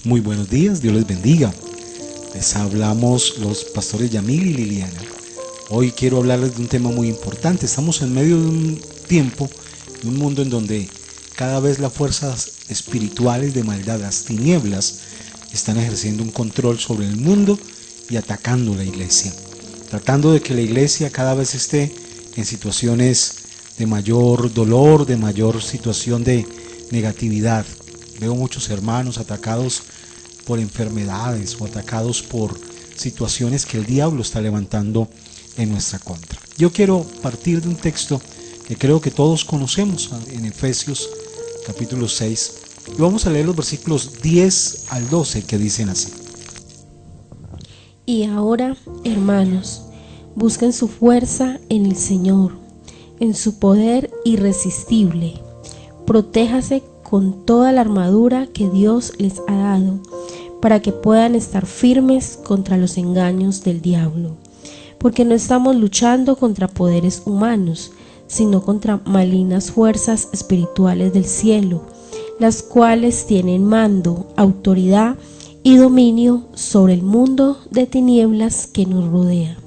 Muy buenos días, Dios les bendiga. Les hablamos los pastores Yamil y Liliana. Hoy quiero hablarles de un tema muy importante. Estamos en medio de un tiempo, de un mundo en donde cada vez las fuerzas espirituales de maldad, las tinieblas, están ejerciendo un control sobre el mundo y atacando la iglesia, tratando de que la iglesia cada vez esté en situaciones de mayor dolor, de mayor situación de negatividad. Veo muchos hermanos atacados por enfermedades o atacados por situaciones que el diablo está levantando en nuestra contra. Yo quiero partir de un texto que creo que todos conocemos en Efesios capítulo 6 y vamos a leer los versículos 10 al 12 que dicen así. Y ahora, hermanos, busquen su fuerza en el Señor, en su poder irresistible. Protéjase con toda la armadura que Dios les ha dado, para que puedan estar firmes contra los engaños del diablo. Porque no estamos luchando contra poderes humanos, sino contra malignas fuerzas espirituales del cielo, las cuales tienen mando, autoridad y dominio sobre el mundo de tinieblas que nos rodea.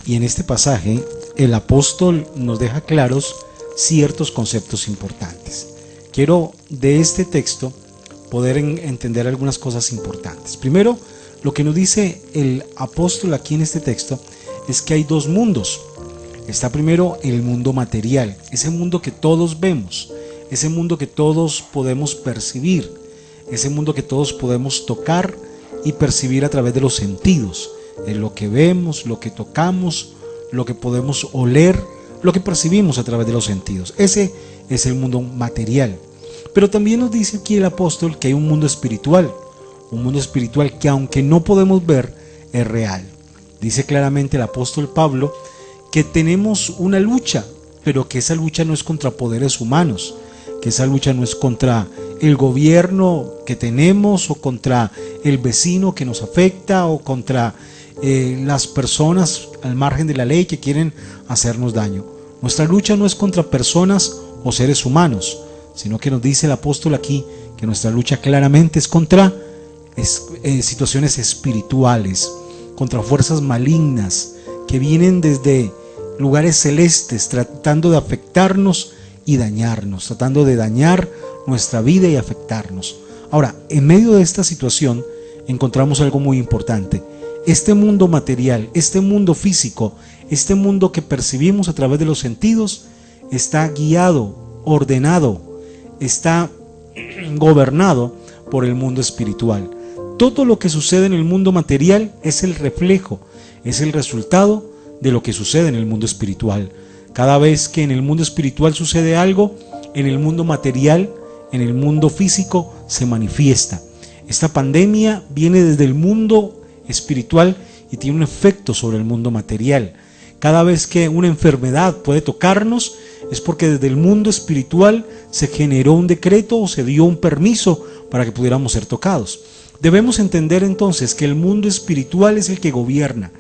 Y en este pasaje el apóstol nos deja claros ciertos conceptos importantes. Quiero de este texto poder entender algunas cosas importantes. Primero, lo que nos dice el apóstol aquí en este texto es que hay dos mundos. Está primero el mundo material, ese mundo que todos vemos, ese mundo que todos podemos percibir, ese mundo que todos podemos tocar y percibir a través de los sentidos, de lo que vemos, lo que tocamos, lo que podemos oler, lo que percibimos a través de los sentidos. Ese es el mundo material. Pero también nos dice aquí el apóstol que hay un mundo espiritual que aunque no podemos ver, es real. Dice claramente el apóstol Pablo que tenemos una lucha, pero que esa lucha no es contra poderes humanos, que esa lucha no es contra el gobierno que tenemos o contra el vecino que nos afecta o contra las personas al margen de la ley que quieren hacernos daño. Nuestra lucha no es contra personas o seres humanos, sino que nos dice el apóstol aquí que nuestra lucha claramente es contra situaciones espirituales, contra fuerzas malignas que vienen desde lugares celestes tratando de afectarnos y dañarnos, tratando de dañar nuestra vida y afectarnos. Ahora, en medio de esta situación encontramos algo muy importante. Este mundo material, este mundo físico, este mundo que percibimos a través de los sentidos está guiado, ordenado, está gobernado por el mundo espiritual. Todo lo que sucede en el mundo material es el reflejo, es el resultado de lo que sucede en el mundo espiritual. Cada vez que en el mundo espiritual sucede algo, en el mundo material, en el mundo físico se manifiesta. Esta pandemia viene desde el mundo espiritual y tiene un efecto sobre el mundo material. Cada vez que una enfermedad puede tocarnos es porque desde el mundo espiritual se generó un decreto o se dio un permiso para que pudiéramos ser tocados. Debemos entender entonces que el mundo espiritual es el que gobierna.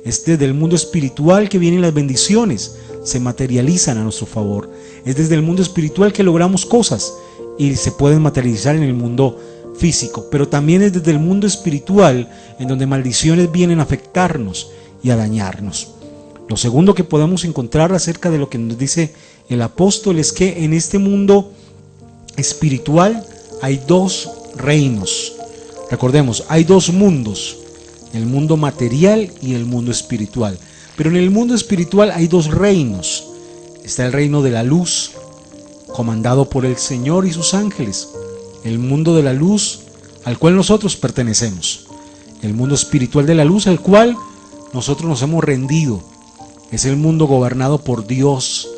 Es desde el mundo espiritual que vienen las bendiciones, se materializan a nuestro favor. Es desde el mundo espiritual que logramos cosas y se pueden materializar en el mundo físico, pero también es desde el mundo espiritual en donde maldiciones vienen a afectarnos y a dañarnos. Lo segundo que podemos encontrar acerca de lo que nos dice el apóstol es que en este mundo espiritual hay dos reinos. Recordemos, hay dos mundos, el mundo material y el mundo espiritual. Pero en el mundo espiritual hay dos reinos. Está el reino de la luz, comandado por el Señor y sus ángeles. El mundo de la luz al cual nosotros pertenecemos. El mundo espiritual de la luz al cual nosotros nos hemos rendido. Es el mundo gobernado por Dios,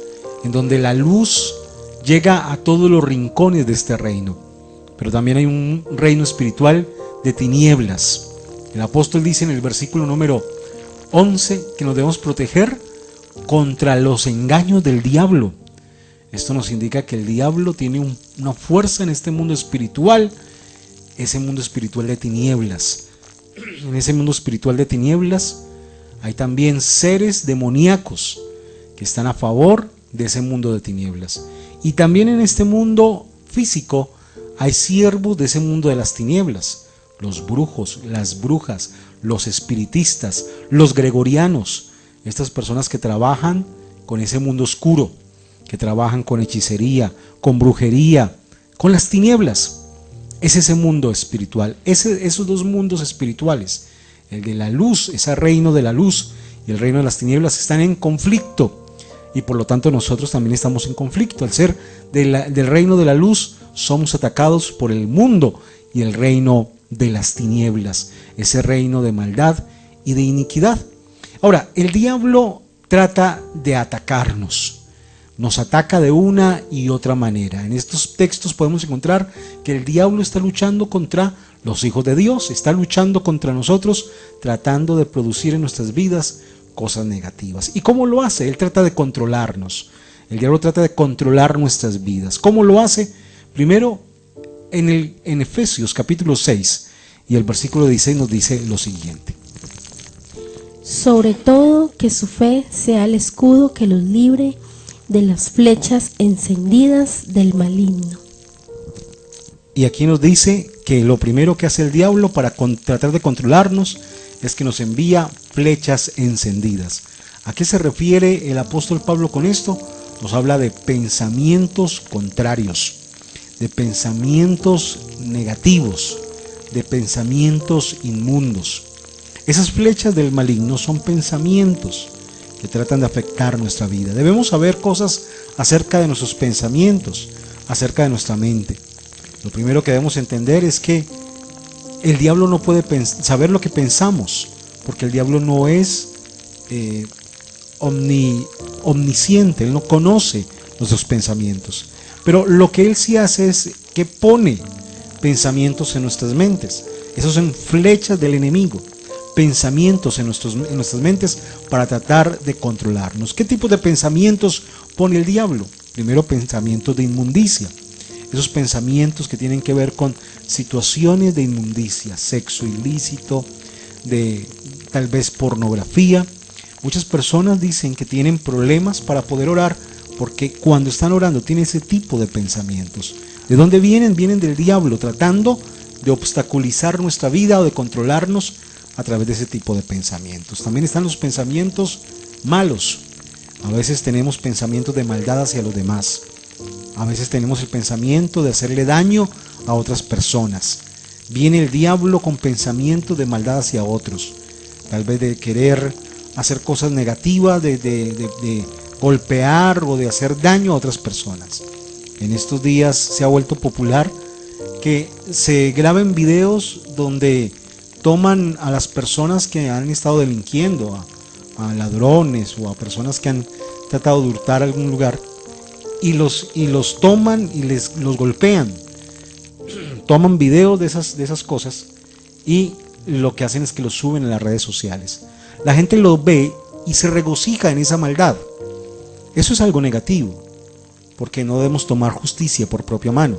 en donde la luz llega a todos los rincones de este reino. Pero también hay un reino espiritual de tinieblas. El apóstol dice en el versículo número 11 que nos debemos proteger contra los engaños del diablo. Esto nos indica que el diablo tiene una fuerza en este mundo espiritual, ese mundo espiritual de tinieblas. En ese mundo espiritual de tinieblas hay también seres demoníacos que están a favor de ese mundo de tinieblas. Y también en este mundo físico Hay siervos de ese mundo de las tinieblas, los brujos, las brujas, los espiritistas, los gregorianos, estas personas que trabajan con ese mundo oscuro, que trabajan con hechicería, con brujería, con las tinieblas. Es ese mundo espiritual, esos dos mundos espirituales, el de la luz, ese reino de la luz y el reino de las tinieblas, están en conflicto, y por lo tanto nosotros también estamos en conflicto. Al ser del reino de la luz, somos atacados por el mundo y el reino de las tinieblas, ese reino de maldad y de iniquidad. Ahora, el diablo trata de atacarnos, nos ataca de una y otra manera. En estos textos podemos encontrar que el diablo está luchando contra los hijos de Dios, está luchando contra nosotros, tratando de producir en nuestras vidas cosas negativas. ¿Y cómo lo hace? Él trata de controlarnos. El diablo trata de controlar nuestras vidas. ¿Cómo lo hace? Primero, en Efesios capítulo 6 y el versículo 16 nos dice lo siguiente: sobre todo que su fe sea el escudo que los libre de las flechas encendidas del maligno. Y aquí nos dice que lo primero que hace el diablo para tratar de controlarnos es que nos envía flechas encendidas. ¿A qué se refiere el apóstol Pablo con esto? Nos habla de pensamientos contrarios, de pensamientos negativos, de pensamientos inmundos. Esas flechas del maligno son pensamientos que tratan de afectar nuestra vida. Debemos saber cosas acerca de nuestros pensamientos, acerca de nuestra mente. Lo primero que debemos entender es que el diablo no puede saber lo que pensamos, porque el diablo no es omnisciente, él no conoce nuestros pensamientos. Pero lo que él sí hace es que pone pensamientos en nuestras mentes. Esos son flechas del enemigo, pensamientos en nuestras mentes para tratar de controlarnos. ¿Qué tipo de pensamientos pone el diablo? Primero, pensamientos de inmundicia. Esos pensamientos que tienen que ver con situaciones de inmundicia, sexo ilícito, de tal vez pornografía. Muchas personas dicen que tienen problemas para poder orar porque cuando están orando tienen ese tipo de pensamientos. ¿De dónde vienen? Vienen del diablo, tratando de obstaculizar nuestra vida o de controlarnos a través de ese tipo de pensamientos. También están los pensamientos malos. A veces tenemos pensamientos de maldad hacia los demás. A veces tenemos el pensamiento de hacerle daño a otras personas. Viene el diablo con pensamientos de maldad hacia otros. Tal vez de querer hacer cosas negativas, de golpear o de hacer daño a otras personas. En estos días se ha vuelto popular que se graben videos donde toman a las personas que han estado delinquiendo, a ladrones o a personas que han tratado de hurtar algún lugar, y los toman y los golpean. Toman videos de esas cosas y lo que hacen es que los suben a las redes sociales. La gente lo ve y se regocija en esa maldad. Eso es algo negativo, porque no debemos tomar justicia por propia mano.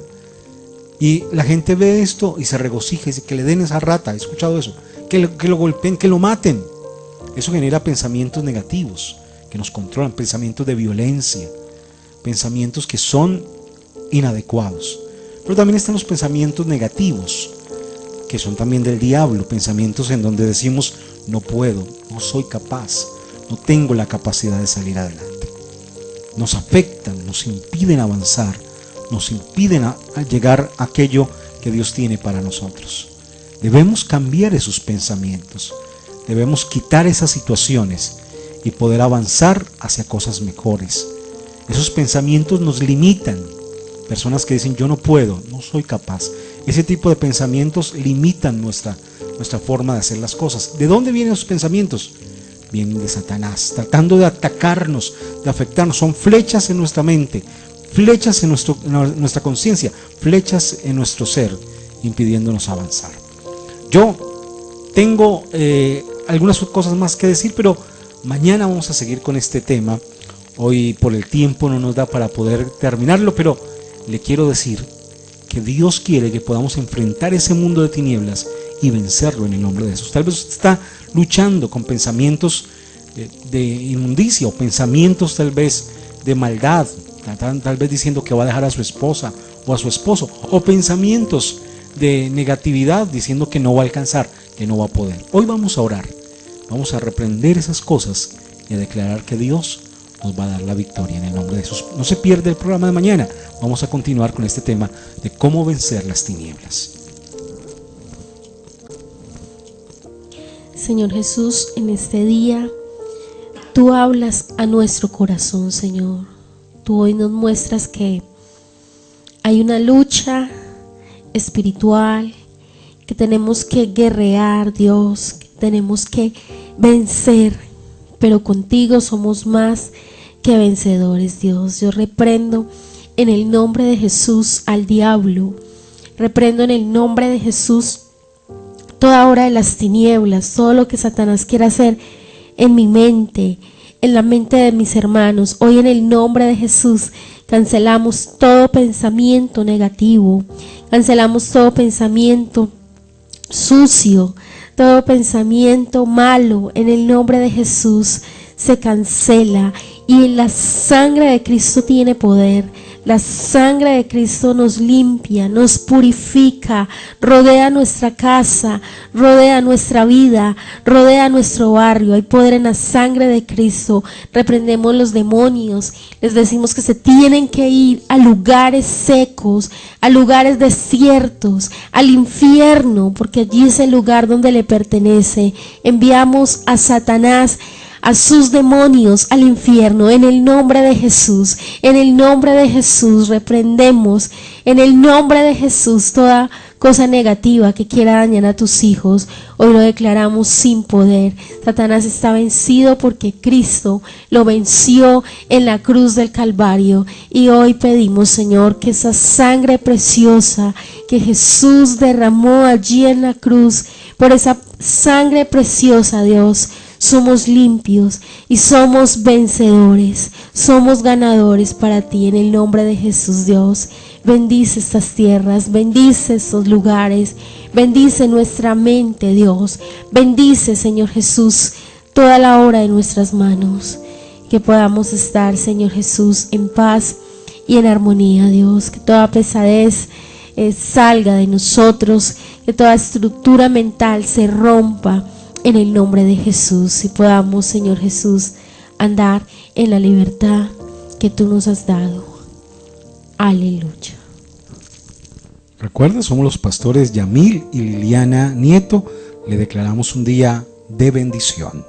Y la gente ve esto y se regocija y dice que le den esa rata. ¿He escuchado eso? Que lo golpeen, que lo maten. Eso genera pensamientos negativos que nos controlan, pensamientos de violencia, pensamientos que son inadecuados. Pero también están los pensamientos negativos, que son también del diablo, pensamientos en donde decimos no puedo, no soy capaz, no tengo la capacidad de salir adelante. Nos afectan, nos impiden avanzar, nos impiden a llegar a aquello que Dios tiene para nosotros. Debemos cambiar esos pensamientos, debemos quitar esas situaciones y poder avanzar hacia cosas mejores. Esos pensamientos nos limitan. Personas que dicen yo no puedo, no soy capaz. Ese tipo de pensamientos limitan nuestra forma de hacer las cosas. ¿De dónde vienen esos pensamientos? Vienen de Satanás, tratando de atacarnos, de afectarnos. Son flechas en nuestra mente, flechas en nuestra conciencia, flechas en nuestro ser, impidiéndonos avanzar. Yo tengo algunas cosas más que decir, pero mañana vamos a seguir con este tema. Hoy por el tiempo no nos da para poder terminarlo, pero le quiero decir que Dios quiere que podamos enfrentar ese mundo de tinieblas y vencerlo en el nombre de Jesús. Tal vez usted está luchando con pensamientos de inmundicia o pensamientos tal vez de maldad, tal vez diciendo que va a dejar a su esposa o a su esposo, o pensamientos de negatividad diciendo que no va a alcanzar, que no va a poder. Hoy vamos a orar, vamos a reprender esas cosas y a declarar que Dios nos va a dar la victoria en el nombre de Jesús. No se pierde el programa de mañana, vamos a continuar con este tema de cómo vencer las tinieblas. Señor Jesús, en este día tú hablas a nuestro corazón, Señor. Tú hoy nos muestras que hay una lucha espiritual, que tenemos que guerrear, Dios, que tenemos que vencer, pero contigo somos más que vencedores, Dios. Yo reprendo en el nombre de Jesús al diablo, reprendo en el nombre de Jesús toda obra de las tinieblas, todo lo que Satanás quiera hacer en mi mente, en la mente de mis hermanos. Hoy en el nombre de Jesús cancelamos todo pensamiento negativo, cancelamos todo pensamiento sucio, todo pensamiento malo. En el nombre de Jesús se cancela y la sangre de Cristo tiene poder. La sangre de Cristo nos limpia, nos purifica, rodea nuestra casa, rodea nuestra vida, rodea nuestro barrio. Hay poder en la sangre de Cristo. Reprendemos los demonios, les decimos que se tienen que ir a lugares secos, a lugares desiertos, al infierno, porque allí es el lugar donde le pertenece. Enviamos a Satanás, a sus demonios, al infierno, en el nombre de Jesús. En el nombre de Jesús reprendemos, en el nombre de Jesús, toda cosa negativa que quiera dañar a tus hijos. Hoy lo declaramos sin poder. Satanás está vencido porque Cristo lo venció en la cruz del Calvario. Y hoy pedimos, Señor, que esa sangre preciosa que Jesús derramó allí en la cruz, por esa sangre preciosa, Dios, somos limpios y somos vencedores, somos ganadores para ti. En el nombre de Jesús, Dios, bendice estas tierras, bendice estos lugares, bendice nuestra mente, Dios, bendice, Señor Jesús, toda la obra de nuestras manos, que podamos estar, Señor Jesús, en paz y en armonía, Dios, que toda pesadez salga de nosotros, que toda estructura mental se rompa en el nombre de Jesús, y podamos, Señor Jesús, andar en la libertad que tú nos has dado. Aleluya. Recuerda, somos los pastores Yamil y Liliana Nieto. Le declaramos un día de bendición.